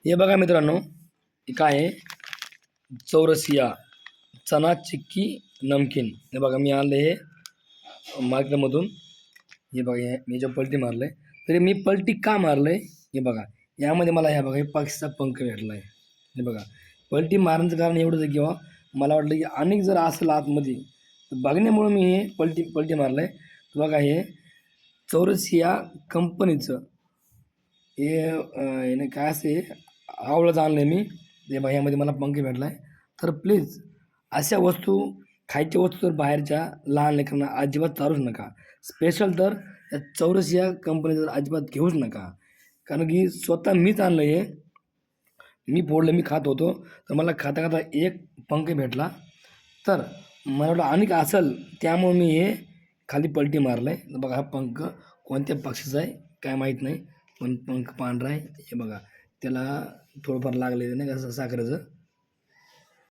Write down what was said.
हे बघा मित्रांनो, हे काय आहे? चौरसिया चना चिक्की नमकीन. हे बघा मी आणलं हे मार्केटमधून. हे बघा मी जो पलटी मारलं आहे, तरी मी पलटी का मारलं आहे हे बघा. यामध्ये मला हे बघा हे पक्षीचा पंख भेटला आहे. हे बघा पलटी मारण्याचं कारण एवढंच आहे किंवा मला वाटलं की अनेक जर असेल आतमध्ये तर बघण्यामुळं मी हे पलटी मारलं आहे. बघा हे चौरसिया कंपनीचं हे याने काय असे आवळं आणलं आहे मी. ते बघा ह्यामध्ये मला पंख भेटला आहे. तर प्लीज अशा वस्तू खायच्या वस्तू तर बाहेरच्या लहान लेकरांना अजिबात चालूच नका. स्पेशल तर या चौरसिया कंपनीचं अजिबात घेऊच नका. कारण की स्वतः मीच आणलं हे. मी फोडलं, मी खात होतो, तर मला खाता खाता एक पंख भेटला. तर मला वाटलं अनेक असेल त्यामुळे मी हे खाली पलटी मारलं आहे. बघा हा पंख कोणत्या पक्षीचा आहे काय माहीत नाही, पण पंख पांढरा आहे. हे बघा त्याला थोडंफार लागलेलं नाही का साखरेचं.